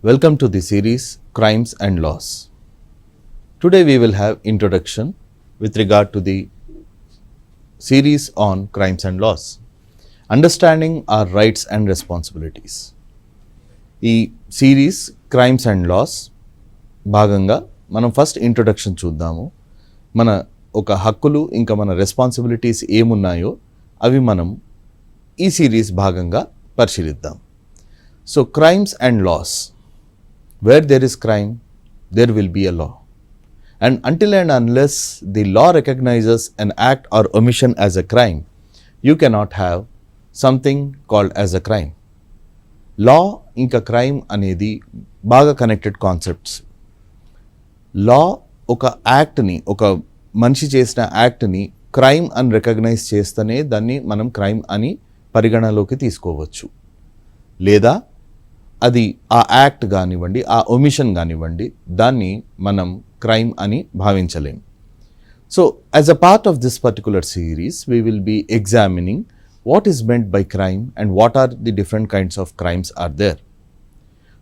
Welcome to the series Crimes and Laws. Today we will have introduction with regard to the series on crimes and laws. Understanding our rights and responsibilities. ఈ series crimes and loss భాగంగా మనం first introduction చూద్దాము. మన ఒక హక్కులు ఇంకా మన responsibilities ఏమున్నాయో అవి మనం ఈ సిరీస్ భాగంగా పరిశీలిద్దాం. So crimes and laws. Where there is crime, there will be a law. And until and unless the law recognizes an act or omission as a crime, you cannot have something called as a crime. Law ఇంకా crime అనేది బాగా connected concepts. లా ఒక యాక్ట్ని, ఒక మనిషి చేసిన యాక్ట్ని crime అని recognise చేస్తేనే దాన్ని మనం క్రైమ్ అని పరిగణలోకి తీసుకోవచ్చు. లేదా అది ఆ యాక్ట్ కానివ్వండి, ఆ ఒమిషన్ కానివ్వండి, దాన్ని మనం క్రైమ్ అని భావించలేం. So as a part of this particular series we will be examining what is meant by crime and what are the different kinds of crimes are there.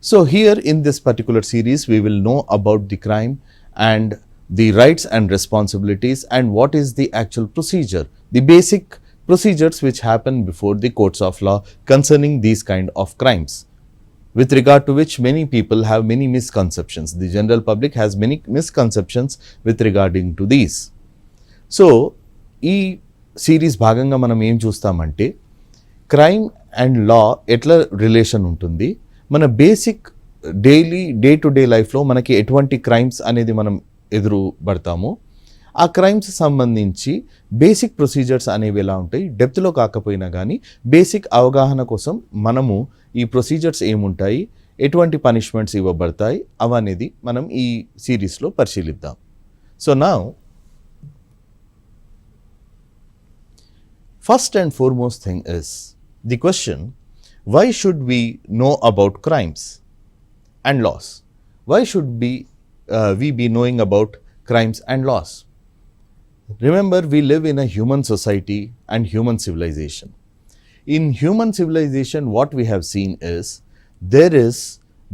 So here in this particular series we will know about the crime and the rights and responsibilities and what is the actual procedure, the basic procedures which happen before the courts of law concerning these kind of crimes, with regard to which many people have many misconceptions. The general public has many misconceptions with regarding to these. So ఈ series భాగంగా మనం ఏం చూస్తామంటే crime and లా ఎట్లా relation ఉంటుంది, మన basic day to day లైఫ్లో మనకి ఎటువంటి క్రైమ్స్ అనేది మనం ఎదురుపడతామో ఆ క్రైమ్స్ సంబంధించి బేసిక్ ప్రొసీజర్స్ అనేవి ఎలా ఉంటాయి, డెప్త్లో కాకపోయినా కానీ బేసిక్ అవగాహన కోసం మనము ఈ ప్రొసీజర్స్ ఏముంటాయి, ఎటువంటి పనిష్మెంట్స్ ఇవ్వబడతాయి అవనేది మనం ఈ సిరీస్లో పరిశీలిద్దాం. So now first and foremost thing is the question, why should we know about crimes and laws? Why should we be knowing about crimes and laws? Remember, we live in a human society and human civilization. In human civilization, what we have seen is there is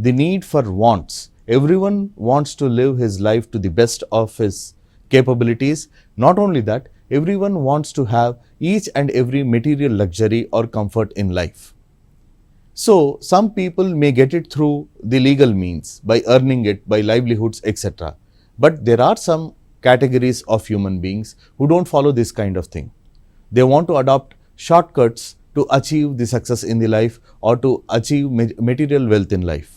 the need for wants. Everyone wants to live his life to the best of his capabilities. Not only that, everyone wants to have each and every material luxury or comfort in life. So some people may get it through the legal means, by earning it, by livelihoods, etc. But there are some categories of human beings who don't follow this kind of thing. They want to adopt shortcuts to achieve the success in the life or to achieve material wealth in life.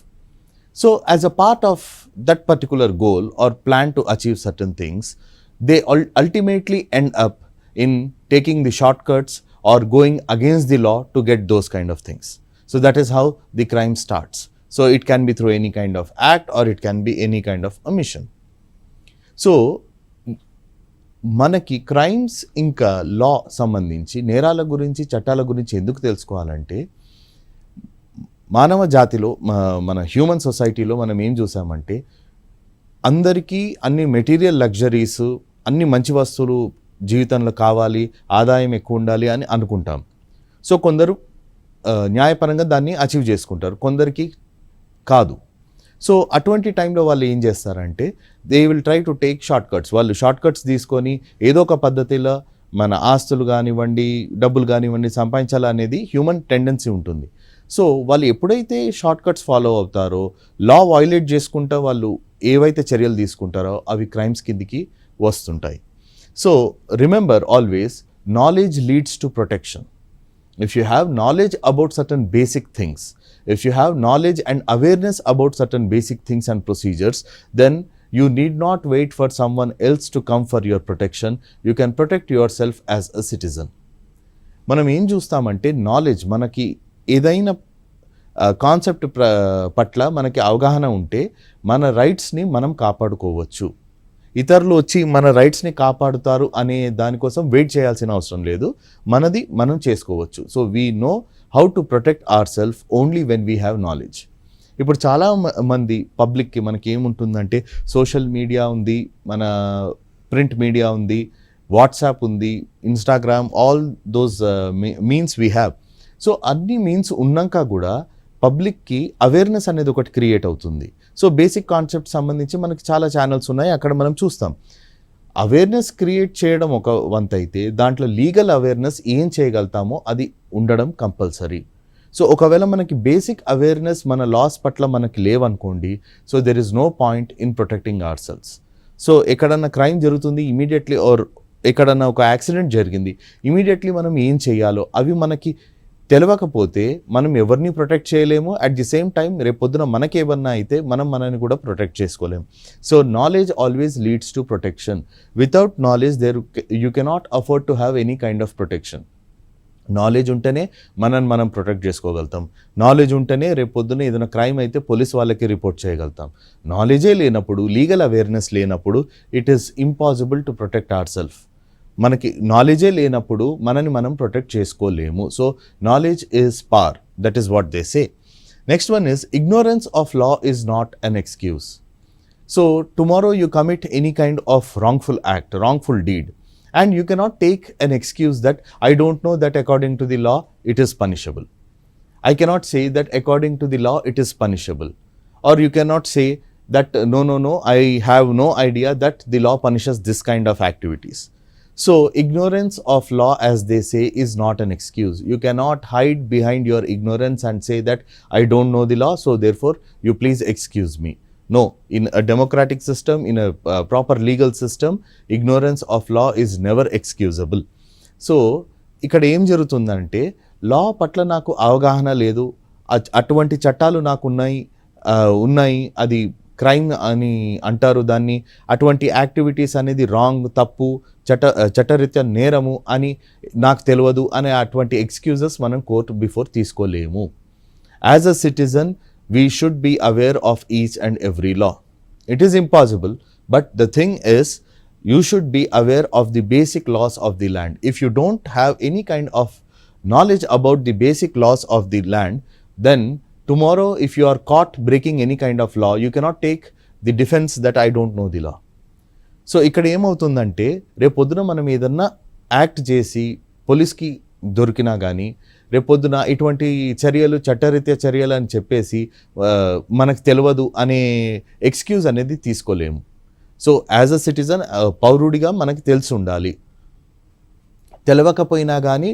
So as a part of that particular goal or plan to achieve certain things, they ultimately end up in taking the shortcuts or going against the law to get those kind of things. So that is how the crime starts. So it can be through any kind of act or it can be any kind of omission. So మనకి crimes ఇంకా లా సంబంధించి, నేరాల గురించి, చట్టాల గురించి ఎందుకు తెలుసుకోవాలంటే మానవ జాతిలో, మన హ్యూమన్ సొసైటీలో మనం ఏం చూసామంటే అందరికీ అన్ని మెటీరియల్ లగ్జరీస్, అన్ని మంచి వస్తువులు జీవితంలో కావాలి, ఆదాయం ఎక్కువ ఉండాలి అని అనుకుంటాం. సో కొందరు న్యాయపరంగా దాన్ని అచీవ్ చేసుకుంటారు, కొందరికి కాదు. సో అటువంటి టైంలో వాళ్ళు ఏం చేస్తారంటే they will try to take short cuts. వాళ్ళు షార్ట్ కట్స్ తీసుకొని ఏదో ఒక పద్ధతిలో మన ఆస్తులు కానివ్వండి, డబ్బులు కానివ్వండి సంపాదించాలనేది హ్యూమన్ టెండెన్సీ ఉంటుంది. సో వాళ్ళు ఎప్పుడైతే షార్ట్ కట్స్ ఫాలో అవుతారో, లా వైలేట్ చేసుకుంటూ వాళ్ళు ఏవైతే చర్యలు తీసుకుంటారో అవి క్రైమ్స్ కిందికి వస్తుంటాయి. So remember always, knowledge leads to protection. If you have knowledge about certain basic things, if you have knowledge and awareness about certain basic things and procedures, then you need not wait for someone else to come for your protection. You can protect yourself as a citizen. మనం ఏం చూస్తామంటే knowledge, మనకి ఏదైనా concept పట్ల మనకి అవగాహన ఉంటే మన రైట్స్ని మనం కాపాడుకోవచ్చు. ఇతరులు వచ్చి మన రైట్స్ని కాపాడుతారు అనే దానికోసం వెయిట్ చేయాల్సిన అవసరం లేదు, మనది మనం చేసుకోవచ్చు. So we know how to protect our self only when we have knowledge. ఇప్పుడు చాలా మంది పబ్లిక్కి మనకి ఏముంటుందంటే సోషల్ మీడియా ఉంది, మన ప్రింట్ మీడియా ఉంది, వాట్సాప్ ఉంది, Instagram, all those means we have. So అన్ని మీన్స్ ఉన్నాక కూడా పబ్లిక్కి అవేర్నెస్ అనేది ఒకటి క్రియేట్ అవుతుంది. సో బేసిక్ కాన్సెప్ట్ సంబంధించి మనకి చాలా ఛానల్స్ ఉన్నాయి, అక్కడ మనం చూస్తాం. అవేర్నెస్ క్రియేట్ చేయడం ఒక వంత అయితే, దాంట్లో లీగల్ అవేర్నెస్ ఏం చేయగలుగుతామో అది ఉండడం కంపల్సరీ. సో ఒకవేళ మనకి బేసిక్ అవేర్నెస్ మన లాస్ పట్ల మనకి లేవనుకోండి, so there is no point in protecting ourselves. So ఎక్కడన్నా క్రైమ్ జరుగుతుంది ఇమీడియట్లీ, ఆర్ ఎక్కడన్నా ఒక యాక్సిడెంట్ జరిగింది ఇమీడియట్లీ మనం ఏం చేయాలో అవి మనకి తెలియకపోతే మనం ఎవరిని ప్రొటెక్ట్ చేయలేము. అట్ ది సేమ్ టైం రేపొద్దున మనకేమన్నా అయితే మనం మనని కూడా ప్రొటెక్ట్ చేసుకోలేము. So knowledge always leads to protection. Without knowledge you cannot afford to have any kind of protection. Knowledge ఉంటేనే మనం ప్రొటెక్ట్ చేసుకోగలుగుతాం. నాలెడ్జ్ ఉంటేనే రేపొద్దున ఏదైనా క్రైమ్ అయితే పోలీస్ వాళ్ళకి రిపోర్ట్ చేయగలుగుతాం. నాలెడ్జే లేనప్పుడు, లీగల్ అవేర్నెస్ లేనప్పుడు it is impossible to protect our self. మనకి నాలెడ్జే లేనప్పుడు మనని మనం ప్రొటెక్ట్ చేసుకోలేము. So knowledge is power, that is what they say. Next one is ignorance of law is not an excuse. So tomorrow you commit any kind of wrongful act, wrongful deed, and you cannot take an excuse that I don't know that according to the law it is punishable. I cannot say that according to the law it is punishable. Or you cannot say that no, I have no idea that the law punishes this kind of activities. So ignorance of law, as they say, is not an excuse. You cannot hide behind your ignorance and say that I don't know the law, so therefore you please excuse me. No, in a democratic system, in a proper legal system, ignorance of law is never excusable. So ఇక్కడ ఏం జరుగుతుందంటే, లా పట్ల నాకు అవగాహన లేదు, అటువంటి చట్టాలు నాకు ఉన్నాయి, అది క్రైమ్ అని అంటారు దాన్ని, అటువంటి యాక్టివిటీస్ అనేది రాంగ్, తప్పు, చట్టరీత్యా నేరము అని నాకు తెలియదు అనే అటువంటి ఎక్స్క్యూజెస్ మనం కోర్టు బిఫోర్ తీసుకోలేము. As a citizen we should be aware of each and every law. It is impossible, but the thing is you should be aware of the basic laws of the land. If you don't have any kind of knowledge about the basic laws of the land, then tomorrow if you are caught breaking any kind of law, you cannot take the defense that I don't know the law. So ఇక్కడ ఏమవుతుందంటే, రేపొద్దున మనం ఏదన్నా act చేసి పోలీస్కి దొరికినా కానీ, రేపొద్దున ఇటువంటి చర్యలు చట్టరీత్యా చర్యలు అని చెప్పేసి మనకు తెలియదు అనే ఎక్స్క్యూజ్ అనేది తీసుకోలేము. సో యాజ్ అ సిటిజన్, పౌరుడిగా మనకి తెలిసి ఉండాలి. తెలియకపోయినా కానీ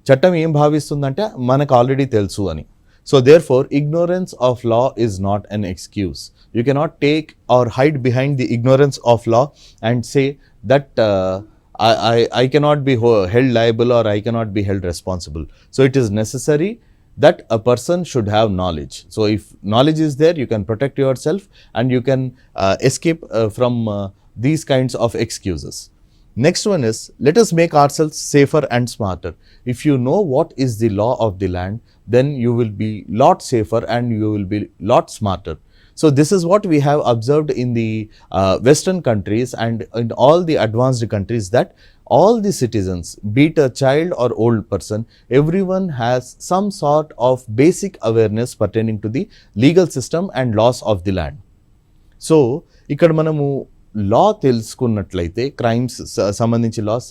చట్టం ఏం భావిస్తుందంటే మనకు ఆల్రెడీ తెలుసు అని. So therefore ignorance of law is not an excuse. You cannot take or hide behind the ignorance of law and say that I cannot be held liable or I cannot be held responsible. So it is necessary that a person should have knowledge. So if knowledge is there, you can protect yourself and you can escape from these kinds of excuses. Next one is, let us make ourselves safer and smarter. If you know what is the law of the land, then you will be lot safer and you will be lot smarter. So this is what we have observed in the Western countries and in all the advanced countries, that all the citizens, be it a child or old person, everyone has some sort of basic awareness pertaining to the legal system and laws of the land. So ఇక్కడ మనము law తెలుసుకున్నట్లయితే, crimes సంబంధించి laws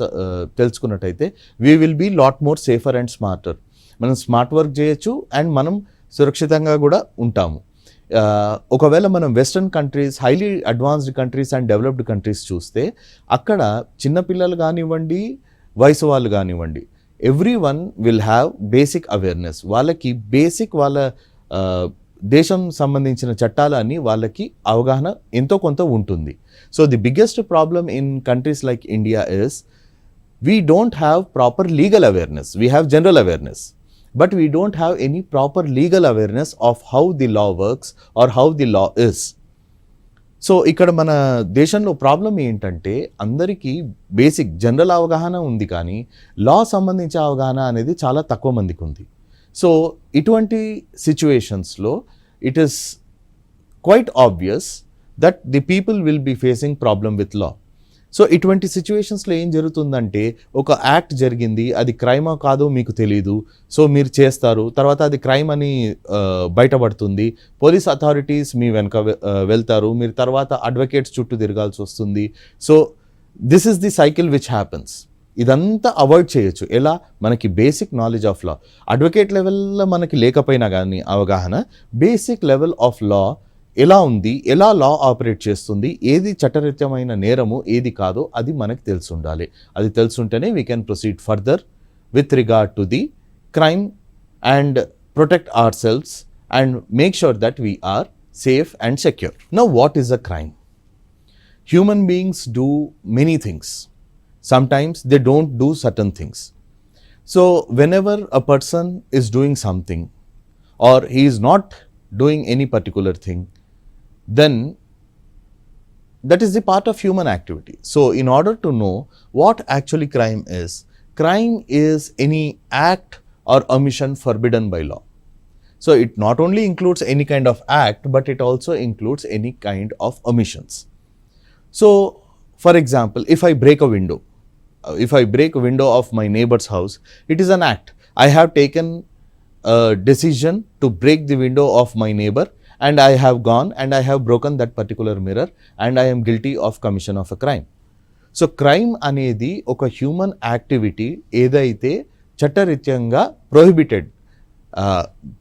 తెలుసుకున్నట్టయితే, we will be lot more safer and smarter. మనం smart work చేయొచ్చు and మనం సురక్షితంగా కూడా ఉంటాము. ఒకవేళ మనం western countries, highly advanced countries and developed countries చూస్తే, అక్కడ చిన్నపిల్లలు కానివ్వండి, వయసు వాళ్ళు కానివ్వండి, everyone will have basic awareness. వాళ్ళకి బేసిక్ వాళ్ళ దేశం సంబంధించిన చట్టాలన్నీ వాళ్ళకి అవగాహన ఎంతో కొంత ఉంటుంది. So the biggest problem in countries like India is we don't have proper legal awareness. We have general awareness, but we don't have any proper legal awareness of how the law works or how the law is. So ఇక్కడ మన దేశంలో problem ఏంటంటే, అందరికీ basic general అవగాహన ఉంది కానీ లా సంబంధించిన అవగాహన అనేది చాలా తక్కువ మందికి ఉంది. సో ఇటువంటి సిచ్యువేషన్స్లో it is quite obvious that the people will be facing problem with law. So ఇటువంటి సిచ్యువేషన్స్లో ఏం జరుగుతుందంటే, ఒక యాక్ట్ జరిగింది, అది క్రైమా కాదో మీకు తెలీదు, సో మీరు చేస్తారు, తర్వాత అది క్రైమ్ అని బయటపడుతుంది, పోలీస్ అథారిటీస్ మీ వెనక వెళ్తారు, మీరు తర్వాత అడ్వకేట్స్ చుట్టూ తిరగాల్సి వస్తుంది. So this is the cycle which happens. ఇదంతా అవాయిడ్ చేయొచ్చు. ఎలా? మనకి basic knowledge of law. Advocate లెవెల్లో మనకి లేకపోయినా కానీ అవగాహన, బేసిక్ లెవెల్ ఆఫ్ లా ఎలా ఉంది, ఎలా లా ఆపరేట్ చేస్తుంది, ఏది చట్టరీత్యమైన నేరము, ఏది కాదో అది మనకి తెలిసి ఉండాలి. అది తెలుసుంటేనే we can proceed further with regard to the crime and protect ourselves and make sure that we are safe and secure. Now, what is a crime? Human beings do many things. Sometimes they don't do certain things. So, whenever a person is doing something or he is not doing any particular thing, then that is the part of human activity. So, in order to know what actually crime is any act or omission forbidden by law. So, it not only includes any kind of act, but it also includes any kind of omissions. So, for example, if I break a window of my neighbor's house, it is an act. I have taken a decision to break the window of my neighbor and I have gone and I have broken that particular mirror and I am guilty of commission of a crime. So, crime అనేది ఒక human activity ఏదైతే చట్టరీత్యంగా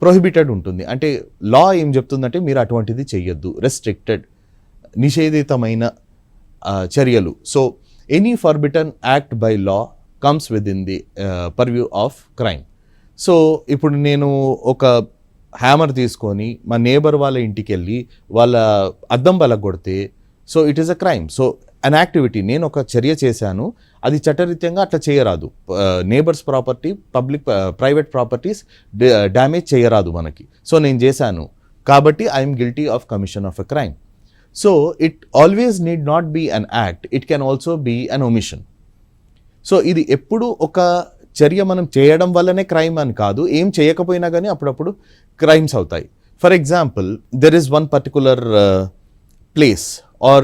prohibited ఉంటుంది. అంటే లా ఏం చెప్తుందంటే మీరు అటువంటిది చెయ్యొద్దు, రెస్ట్రిక్టెడ్, నిషేధితమైన చర్యలు. So any forbidden act by law comes with in the purview of crime. So ఇప్పుడు నేను ఒక హ్యామర్ తీసుకొని మా నేబర్ వాళ్ళ ఇంటికి వెళ్ళి వాళ్ళ అద్దం పలగొడితే, so it is a crime. So an activity, నేను ఒక చర్య చేశాను, అది చట్టరీత్యంగా అట్లా చేయరాదు. Neighbours property, private properties damage చేయరాదు మనకి. సో నేను చేశాను కాబట్టి I'm guilty of commission of a crime. So it always need not be an act, it can also be an omission. So ఇది ఎప్పుడు ఒక చర్య మనం చేయడం వల్లనే క్రైమ్ అని కాదు, ఏం చేయకపోయినా కానీ అప్పుడప్పుడు క్రైమ్స్ అవుతాయి. For example, there is one particular place or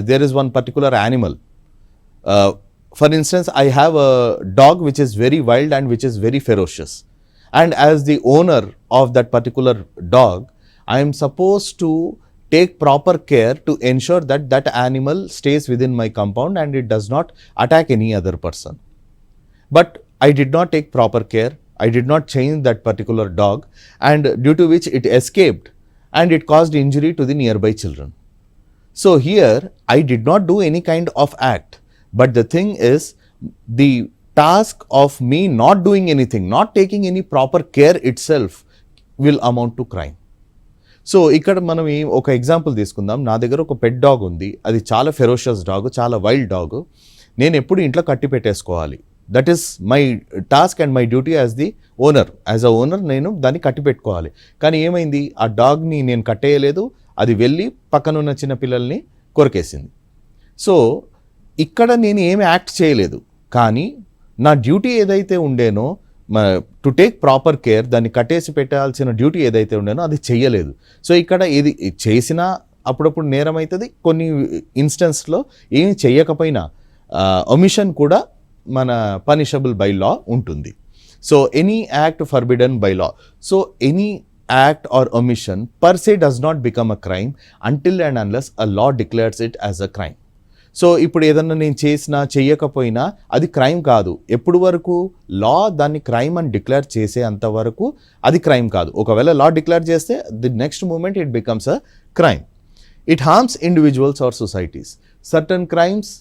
there is one particular animal. For instance, I have a dog which is very wild and which is very ferocious. And as the owner of that particular dog, I am supposed to take proper care to ensure that that animal stays within my compound and it does not attack any other person. But I did not take proper care. I did not change that particular dog, and due to which it escaped and it caused injury to the nearby children. So here I did not do any kind of act, but the thing is the task of me not doing anything, not taking any proper care itself will amount to crime. So ఇక్కడ మనం ఒక example తీసుకుందాం. నా దగ్గర ఒక pet dog ఉంది, అది చాలా ఫెరోషియస్ డాగ్, చాలా వైల్డ్ డాగ్. నేను ఎప్పుడు ఇంట్లో కట్టి పెట్టేసుకోవాలి. That is my task and my duty as the owner. As a owner నేను దాన్ని కట్టి పెట్టుకోవాలి. కానీ ఏమైంది, ఆ డాగ్ని నేను కట్టేయలేదు, అది వెళ్ళి పక్కనున్న చిన్న పిల్లల్ని కొరికేసింది. సో ఇక్కడ నేను ఏమి యాక్ట్ చేయలేదు, కానీ నా డ్యూటీ ఏదైతే ఉండేనో టు టేక్ ప్రాపర్ కేర్, దాన్ని కట్టేసి పెట్టాల్సిన డ్యూటీ ఏదైతే ఉండేనో అది చెయ్యలేదు. సో ఇక్కడ ఏది చేసినా అప్పుడప్పుడు నేరం అవుతుంది, కొన్ని ఇన్స్టెన్స్లో ఏమి చెయ్యకపోయినా ఒమిషన్ కూడా మన పనిషబుల్ బై లా ఉంటుంది. So any act forbidden by law. So any act or omission per se does not become a crime until and unless a law declares it as a crime. So ఇప్పుడు ఏదన్నా నేను చేసినా చెయ్యకపోయినా అది crime కాదు. ఎప్పుడు వరకు లా దాన్ని క్రైమ్ అని డిక్లేర్ చేసే అంతవరకు అది క్రైమ్ కాదు. ఒకవేళ లా డిక్లేర్ చేస్తే the next moment it becomes a crime. It harms individuals or societies. Certain crimes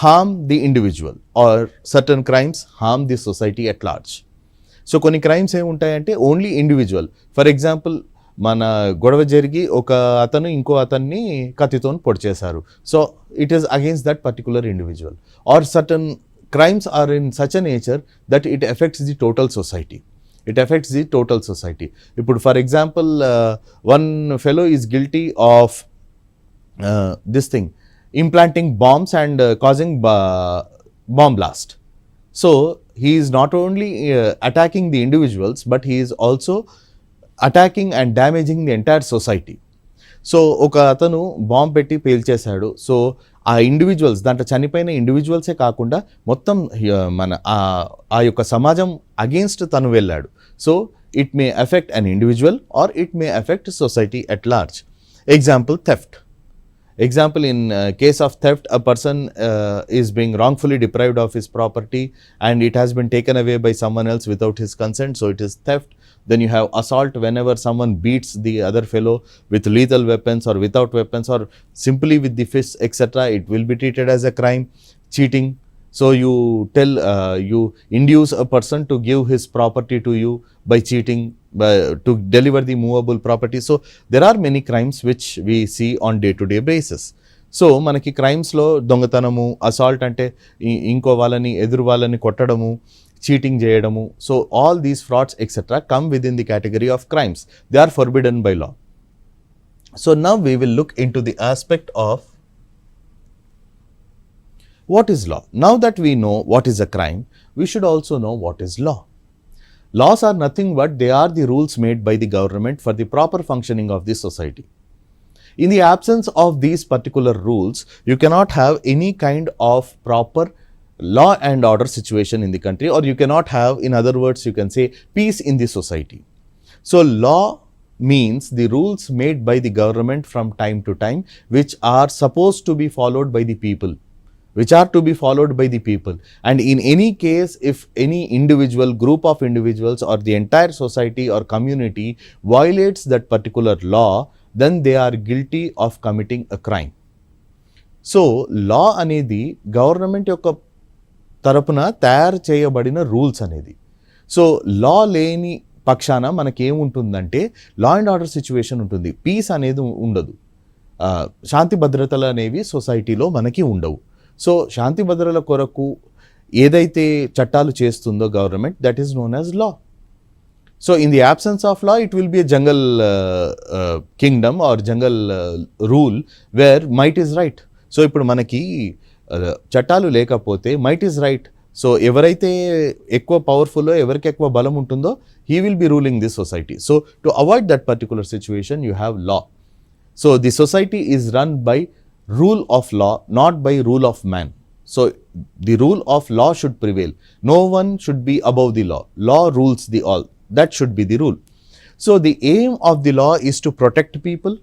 harm the individual or certain crimes harm the society at large. So కొన్ని crimes ఏముంటాయంటే only individual. For example, మన గొడవ జరిగి ఒక అతను ఇంకో అతన్ని కత్తితో పొడి చేశారు. So it is against that particular individual. Or certain crimes are in such a nature that it affects the total society. ఇప్పుడు for example, one fellow is guilty of this thing, implanting bombs and causing bomb blast. So he is not only attacking the individuals, but he is also attacking and damaging the entire society. So ఒక అతను bomb పెట్టి పేల్చేశాడు. So ఆ individuals, దాంట్లో చనిపోయిన ఇండివిజువల్సే కాకుండా మొత్తం మన ఆ యొక్క సమాజం అగేన్స్ట్ తను వెళ్ళాడు. So it may affect an individual or it may affect society at large. Example, theft. Example, in case of theft, a person is being wrongfully deprived of his property and it has been taken away by someone else without his consent, so it is theft. Then you have assault, whenever someone beats the other fellow with lethal weapons or without weapons or simply with the fists, etc., it will be treated as a crime. Cheating, so you you induce a person to give his property to you by cheating, to deliver the movable property. So there are many crimes which we see on day to day basis. So మనకి క్రైమ్స్లో దొంగతనము, assault అంటే ఇంకో వాళ్ళని ఎదురు వాళ్ళని కొట్టడము, cheating చేయడము, so all these frauds etcetera come with in the category of crimes. They are forbidden by law. So now we will look in to the aspect of what is law. Now that we know what is a crime, we should also know what is law. Laws are nothing but they are the rules made by the government for the proper functioning of the society. In the absence of these particular rules, you cannot have any kind of proper law and order situation in the country, or you cannot have, in other words, you can say, peace in the society. So law means the rules made by the government from time to time, which are supposed to be followed by the people. And in any case, if any individual, group of individuals or the entire society or community violates that particular law, then they are guilty of committing a crime. So law అనేది government యొక్క తరపున తయారు చేయబడిన rules అనేది. So లా లేని పక్షాన మనకేముంటుందంటే law and order situation ఉంటుంది, piece అనేది ఉండదు, శాంతి భద్రతలు అనేవి సొసైటీలో మనకి ఉండవు. సో శాంతి భద్రతల కొరకు ఏదైతే చట్టాలు చేస్తుందో government, that is known as law. So in the absence of law, it will be a jungle kingdom or jungle rule where might is right. So ఇప్పుడు మనకి చట్టాలు లేకపోతే మైట్ ఈజ్ రైట్. సో ఎవరైతే ఎక్కువ పవర్ఫుల్లో, ఎవరికి ఎక్కువ బలం ఉంటుందో, he will be ruling this society. So to avoid that particular situation, you have law. So the society is run by rule of law, not by rule of man. So the rule of law should prevail. No one should be above the law. Law rules the all. That should be the rule. So the aim of the law is to protect people,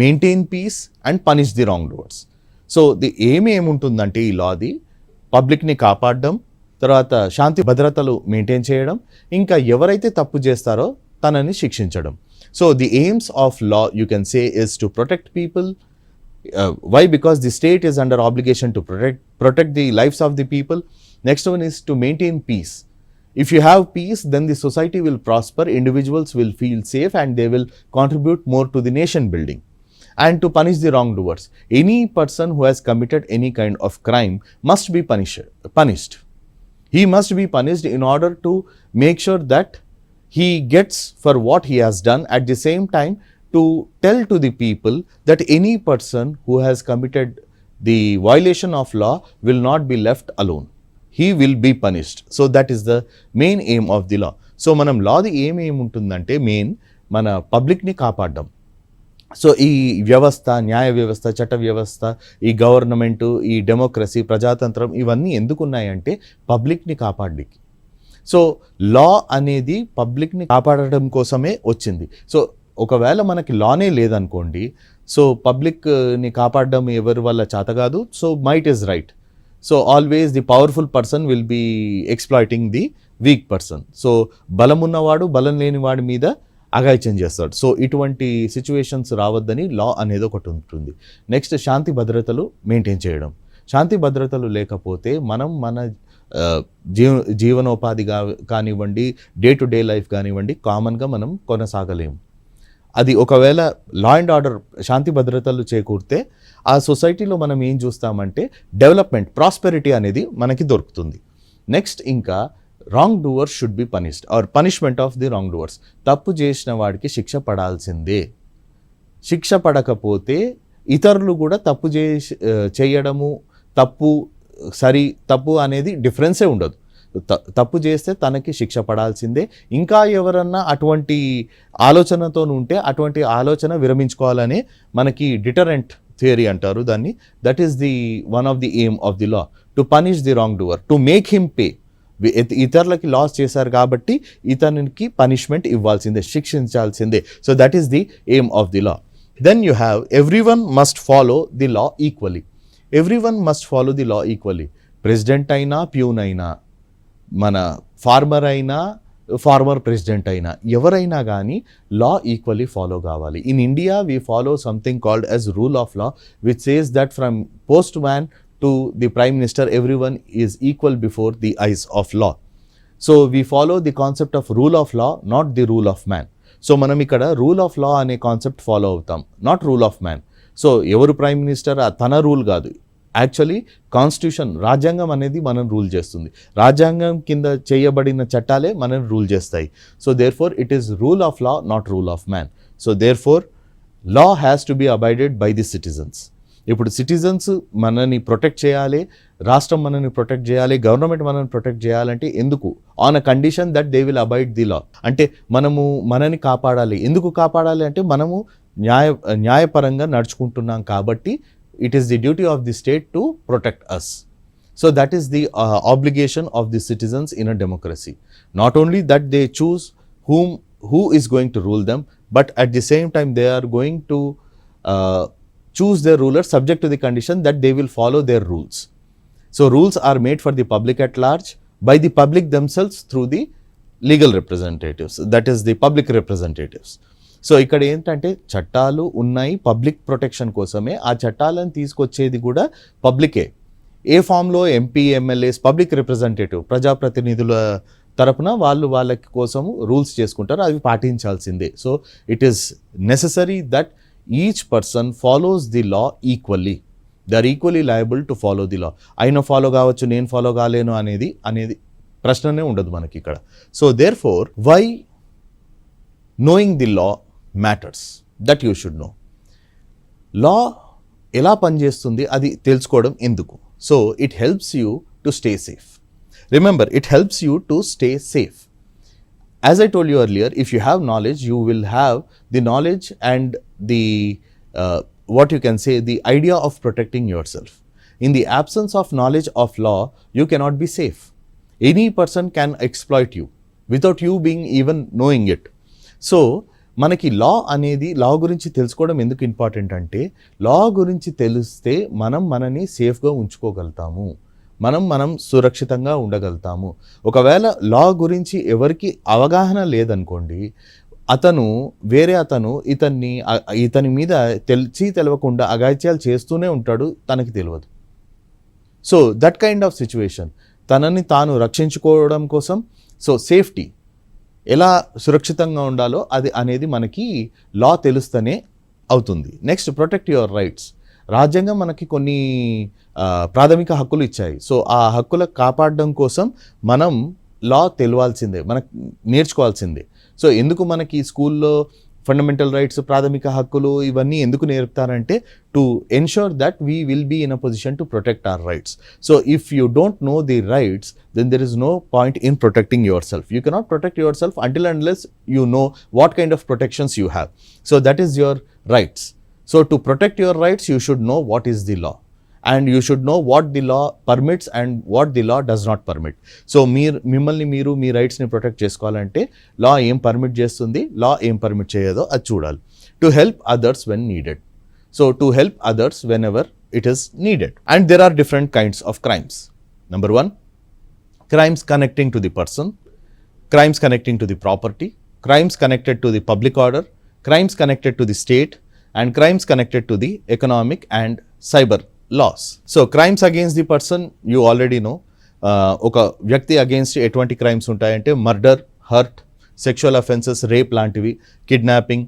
maintain peace and punish the wrongdoers. So the aim ఏముంటుందంటే ఈ లాది పబ్లిక్ని కాపాడడం, తర్వాత శాంతి భద్రతలు maintain చేయడం, ఇంకా ఎవరైతే తప్పు చేస్తారో తనని శిక్షించడం. So the aims of law, you can say, is to protect people. Why? Because the state is under obligation to protect the lives of the people. Next one is to maintain peace. If you have peace, then the society will prosper, individuals will feel safe and they will contribute more to the nation building. And to punish the wrongdoers. Any person who has committed any kind of crime must be punished. He must be punished in order to make sure that he gets for what he has done. At the same time, to tell to the people that any person who has committed the violation of law will not be left alone. He will be punished. So that is the main aim of the law. So manam law the aim ఏముంటుందంటే main మన పబ్లిక్ని కాపాడడం. So ఈ వ్యవస్థ, న్యాయ వ్యవస్థ, చట్ట వ్యవస్థ, ఈ గవర్నమెంటు, ఈ డెమోక్రసీ, ప్రజాతంత్రం, ఇవన్నీ ఎందుకున్నాయంటే పబ్లిక్ని కాపాడడానికి. సో లా అనేది పబ్లిక్ని కాపాడడం కోసమే వచ్చింది. సో ఒకవేళ మనకి లానే లేదనుకోండి, సో పబ్లిక్ని కాపాడడం ఎవరి వల్ల చేత కాదు. So might is right. So always the powerful person will be exploiting the weak person. So బలం ఉన్నవాడు బలం లేని వాడి మీద అఘాయిత్యం చేస్తాడు. సో ఇటువంటి సిచ్యువేషన్స్ రావద్దని లా అనేది ఒకటి ఉంటుంది. నెక్స్ట్ శాంతి భద్రతలు మెయింటైన్ చేయడం. శాంతి భద్రతలు లేకపోతే మనం మన జీవనోపాధి కానివ్వండి, డే టు డే లైఫ్ కానివ్వండి, కామన్గా మనం కొనసాగలేము. అది ఒకవేళ లా అండ్ ఆర్డర్, శాంతి భద్రతలు చేకూరితే ఆ సొసైటీలో మనం ఏం చూస్తామంటే డెవలప్మెంట్, ప్రాస్పెరిటీ అనేది మనకి దొరుకుతుంది. నెక్స్ట్ ఇంకా wrong doers should be punished or punishment of the wrong doers. తప్పు చేసిన వాడికి శిక్ష పడాల్సిందే. శిక్ష పడకపోతే ఇతరులు కూడా తప్పు చేయడము, తప్పు అనేది డిఫరెన్సే ఉండదు. తప్పు చేస్తే తనకి శిక్ష పడాల్సిందే. ఇంకా ఎవరన్నా అటువంటి ఆలోచనతో ఉంటే అటువంటి ఆలోచన విరమించుకోవాలని మనకి డిటరెంట్ థియరీ అంటారు దాన్ని. That is the one of the aim of the law, to punish the wrong doer, to make him pay. ఇతరులకి లాస్ చేశారు కాబట్టి ఇతనికి పనిష్మెంట్ ఇవ్వాల్సిందే, శిక్షించాల్సిందే. So that is the aim of the law. Then you have everyone must follow the law equally. Everyone must follow the law equally. President అయినా peon అయినా మన farmer అయినా ఫార్మర్ ప్రెసిడెంట్ అయినా ఎవరైనా కానీ లా ఈక్వల్లీ ఫాలో కావాలి. In India we follow something called as rule of law which says that from post man to the prime minister every one is equal before the eyes of law. So we follow the concept of rule of law, not the rule of man. So మనం ఇక్కడ rule of లా అనే concept follow అవుతాం, not rule of man. So ఎవరు prime minister తన rule కాదు, actually constitution రాజ్యాంగం అనేది మనం రూల్ చేస్తుంది. రాజ్యాంగం కింద చేయబడిన చట్టాలే మనం రూల్ చేస్తాయి. So therefore it is rule of law, not rule of man. So therefore law has to be abided by the citizens. ఇప్పుడు సిటిజన్స్ మనని ప్రొటెక్ట్ చేయాలి, రాష్ట్రం మనని ప్రొటెక్ట్ చేయాలి, గవర్నమెంట్ మనని ప్రొటెక్ట్ చేయాలంటే ఎందుకు? On a condition that they will abide the law. అంటే మనము మనని కాపాడాలి. ఎందుకు కాపాడాలి అంటే మనము న్యాయపరంగా నడుచుకుంటున్నాం కాబట్టి it is the duty of the state to protect us. So that is the obligation of the citizens in a democracy. Not only that they choose who is going to rule them, but at the same time they are going to choose their ruler subject to the condition that they will follow their rules. So rules are made for the public at large by the public themselves through the legal representatives, that is the public representatives. So ఇక్కడ ఏంటంటే చట్టాలు ఉన్నాయి public protection కోసమే, ఆ చట్టాలను తీసుకొచ్చేది కూడా పబ్లికే. ఏ ఫామ్లో ఎంపీ, ఎమ్మెల్యేస్, పబ్లిక్ రిప్రజెంటేటివ్, ప్రజాప్రతినిధుల తరపున వాళ్ళకి కోసము రూల్స్ చేసుకుంటారు, అవి పాటించాల్సిందే. So it is necessary that each person follows the law equally. They are equally liable to follow the law. ఆయన ఫాలో కావచ్చు, నేను ఫాలో కాలేను అనేది ప్రశ్ననే ఉండదు మనకి ఇక్కడ. So therefore why knowing the law matters, that you should know. Law ఎలా పనిచేస్తుంది అది తెలుసుకోవడం ఎందుకు? So it helps you to stay safe. Remember, it helps you to stay safe. As I told you earlier, if you have knowledge, you will have the knowledge and the what you can say, the idea of protecting yourself. In the absence of knowledge of law, you cannot be safe. Any person can exploit you without you being even knowing it. So మనకి లా అనేది, లా గురించి తెలుసుకోవడం ఎందుకు important అంటే, లా గురించి తెలిస్తే మనని సేఫ్గా ఉంచుకోగలుగుతాము, మనం సురక్షితంగా ఉండగలుగుతాము. ఒకవేళ లా గురించి ఎవరికి అవగాహన లేదనుకోండి, వేరే అతను ఇతని మీద తెలియకుండా అఘాయిత్యాలు చేస్తూనే ఉంటాడు, తనకి తెలియదు. So that kind of situation, తనని తాను రక్షించుకోవడం కోసం, సో సేఫ్టీ ఎలా సురక్షితంగా ఉండాలో అది అనేది మనకి లా తెలుస్తూనే అవుతుంది. Next, protect your rights. రాజ్యాంగం మనకి కొన్ని ప్రాథమిక హక్కులు ఇచ్చాయి. సో ఆ హక్కులను కాపాడడం కోసం మనం లా తెలియాల్సిందే, మనకు నేర్చుకోవాల్సిందే. సో ఎందుకు మనకి స్కూల్లో ఫండమెంటల్ రైట్స్, ప్రాథమిక హక్కులు ఇవన్నీ ఎందుకు నేర్పుతారంటే, to ensure that we will be in a position to protect our rights. So if you don't know the rights, then there is no point in protecting yourself. You cannot protect yourself until unless you know what kind of protections you have. So that is your rights. So to protect your rights, you should know what is the law, and you should know what the law permits and what the law does not permit. So మిమ్మల్ని మీరు మీ రైట్స్ని protect చేసుకోవాలంటే లా ఏం permit చేస్తుంది, లా ఏం permit చేయదో అది చూడాలి. To help others when needed. So to help others whenever it is needed. And there are different kinds of crimes. Number 1, crimes connecting to the person, crimes connecting to the property, crimes connected to the public order, crimes connected to the state, and crimes connected to the economic and cyber laws. So crimes against the person, you already know. ఒక వ్యక్తి against ఎటువంటి crimes ఉంటాయంటే murder, hurt, sexual offences, rape లాంటివి, kidnapping.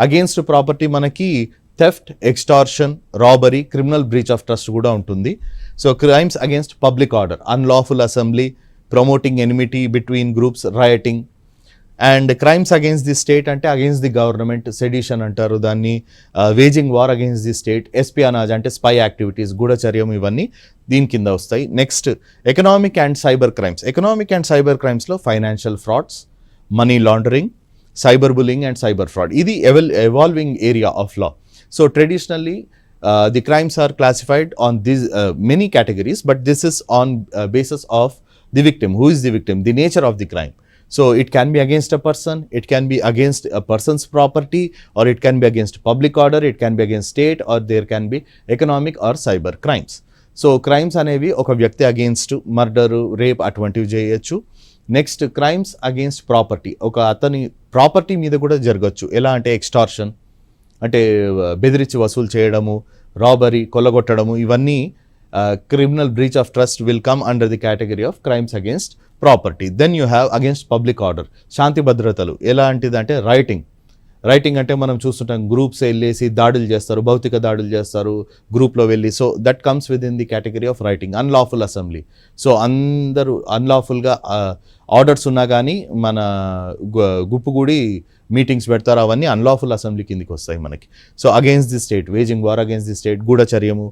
Against property మనకి theft, extortion, robbery, criminal breach of trust కూడా ఉంటుంది. So crimes against public order, unlawful assembly, promoting enmity between groups, rioting. And crimes against the state అంటే against the government, sedition అంటారు దాన్ని, waging war against the state, espionage అంటే spy activities, గూఢచర్యం, ఇవన్నీ దీని కింద వస్తాయి. Next, economic and cyber crimes. Economic and cyber క్రైమ్స్లో financial frauds, money laundering, cyber bullying and cyber fraud. ఇది evolving area of law. So traditionally the crimes are classified on these many categories, but this is on basis of the victim. Who is the victim? The nature of the crime. So it can be against a person, it can be against a person's property, or it can be against public order, it can be against state, or there can be economic or cyber crimes. So crimes అనేవి ఒక వ్యక్తి against murder, rape అటువంటివి చేయొచ్చు. Next crimes against property, ఒక అతని property మీద కూడా జరగచ్చు. ఎలా అంటే ఎక్స్టార్షన్, అంటే బెదిరించి వసూలు చేయడము, రాబరీ, కొల్లగొట్టడము, ఇవన్నీ criminal breach of trust will come under the category of crimes against property. Then you have against public order, శాంతి భద్రతలు. ఎలాంటిదంటే రైటింగ్ అంటే మనం చూస్తుంటాం, గ్రూప్స్ వెళ్ళేసి దాడులు చేస్తారు, భౌతిక దాడులు చేస్తారు గ్రూప్లో వెళ్ళి. So that comes with in the category of writing. Unlawful assembly, so అందరూ అన్లాఫుల్గా ఆర్డర్స్ ఉన్నా కానీ మన గుప్పుగూడి మీటింగ్స్ పెడతారు, అవన్నీ అన్లాఫుల్ అసెంబ్లీ కిందికి వస్తాయి మనకి. So against the state, waging war against the state, గూఢచర్యము,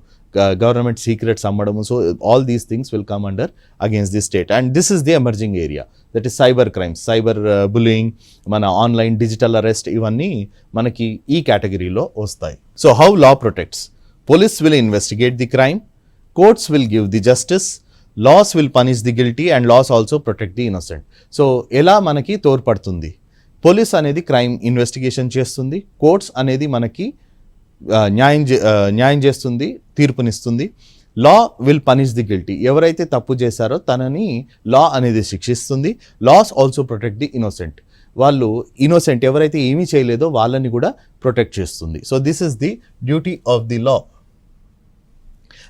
గవర్నమెంట్ సీక్రెట్స్ అమ్మడము. So all these things will come under against the state. And this is the emerging area, that is cyber crimes, cyber bullying, మన online digital arrest, ఇవన్నీ మనకి ఈ కేటగిరీలో వస్తాయి. So how law protects: police will investigate the crime, courts will give the justice, laws will punish the guilty, and laws also protect the innocent. So ఎలా మనకి తోడ్పడుతుంది? Police అనేది క్రైమ్ ఇన్వెస్టిగేషన్ చేస్తుంది, కోర్ట్స్ అనేది మనకి న్యాయం చేస్తుంది, తీర్పునిస్తుంది. Law will punish the guilty, ఎవరైతే తప్పు చేశారో తనని లా అనేది శిక్షిస్తుంది. Laws also protect the innocent, వాళ్ళు ఇన్నోసెంట్ ఎవరైతే ఏమీ చేయలేదో వాళ్ళని కూడా ప్రొటెక్ట్ చేస్తుంది. So this is the duty of the law.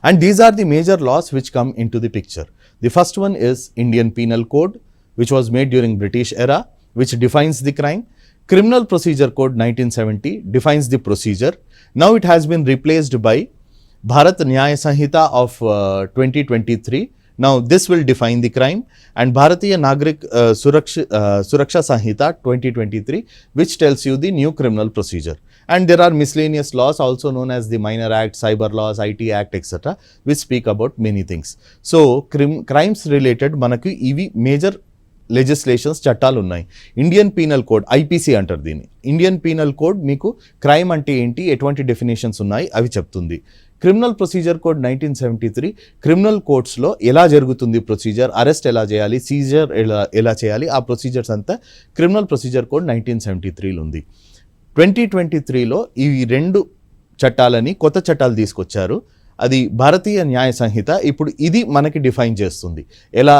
And these are the major laws which come into the picture. The first one is Indian Penal Code, which was made during British era, which defines the crime. Criminal Procedure Code 1970 defines the procedure. Now it has been replaced by Bharat Nyaya Sanhita of 2023. Now this will define the crime, and Bharatiya Nagrik Suraksha Sanhita 2023, which tells you the new criminal procedure. And there are miscellaneous laws also known as the Minor Act, Cyber Laws, IT Act, etc., which speak about many things. So crimes related మనకు ఇవి major legislations, చట్టాలు ఉన్నాయి. Indian penal code, IPC అంటారు దీన్ని. Indian penal code మీకు crime అంటే ఏంటి, ఎటువంటి డెఫినేషన్స్ ఉన్నాయి అవి చెప్తుంది. క్రిమినల్ ప్రొసీజర్ కోడ్ 1973 క్రిమినల్ కోర్ట్స్లో ఎలా జరుగుతుంది ప్రొసీజర్, అరెస్ట్ ఎలా చేయాలి, సీజర్ ఎలా చేయాలి, ఆ ప్రొసీజర్స్ అంతా క్రిమినల్ ప్రొసీజర్ కోడ్ 1973లో ఉంది. 2023లో ఈ రెండు చట్టాలని కొత్త చట్టాలు తీసుకొచ్చారు. అది భారతీయ న్యాయ సంహిత. ఇప్పుడు ఇది మనకి డిఫైన్ చేస్తుంది ఎలా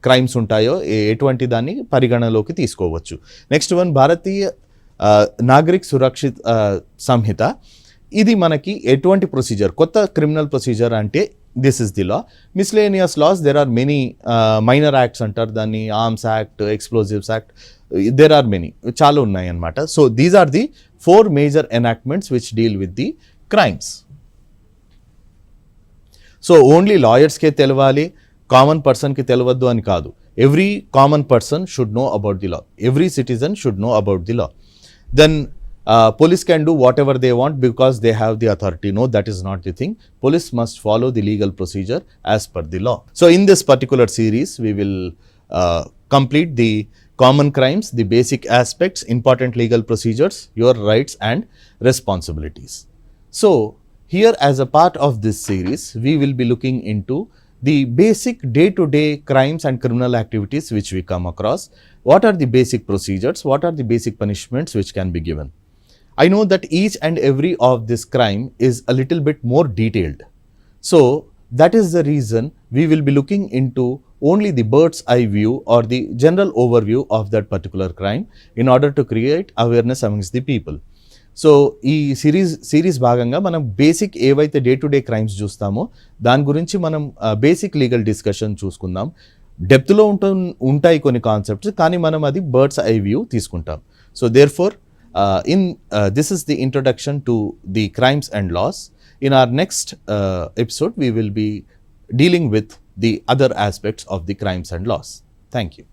క్రైమ్స్ ఉంటాయో, ఎటువంటి దాన్ని పరిగణలోకి తీసుకోవచ్చు. నెక్స్ట్ వన్ భారతీయ నాగరిక్ సురక్షిత సంహిత. ఇది మనకి ఎటువంటి ప్రొసీజర్, కొత్త క్రిమినల్ ప్రొసీజర్ అంటే this is the law. Miscellaneous laws, there are many minor acts అంటారు దాన్ని, arms act, explosives act, there are many, చాలా ఉన్నాయి అన్నమాట. So these are the 4 major enactments which deal with the crimes. So only లాయర్స్కే తెలవాలి, common పర్సన్కి తెలియవద్దు అని కాదు. Every common person should know about the law, every citizen should know about the law. Then police can do whatever they want because they have the authority. No, that is not the thing. Police must follow the legal procedure as per the law. So in this particular series, we will complete the common crimes, the basic aspects, important legal procedures, your rights and responsibilities. So here, as a part of this series, we will be looking into the basic day-to-day crimes and criminal activities which we come across. What are the basic procedures? What are the basic punishments which can be given? I know that each and every of this crime is a little bit more detailed. So that is the reason we will be looking into only the bird's eye view or the general overview of that particular crime in order to create awareness amongst the people. So ఈ series భాగంగా మనం basic ఏవైతే day to day crimes చూస్తామో దాని గురించి మనం basic legal discussion చూసుకుందాం. డెప్త్లో ఉంటాయి కొన్ని కాన్సెప్ట్స్, కానీ మనం అది బర్డ్స్ ఐ వ్యూ తీసుకుంటాం. So therefore this is the introduction to the crimes and laws. In our next episode, we will be dealing with the other aspects of the crimes and laws. Thank you.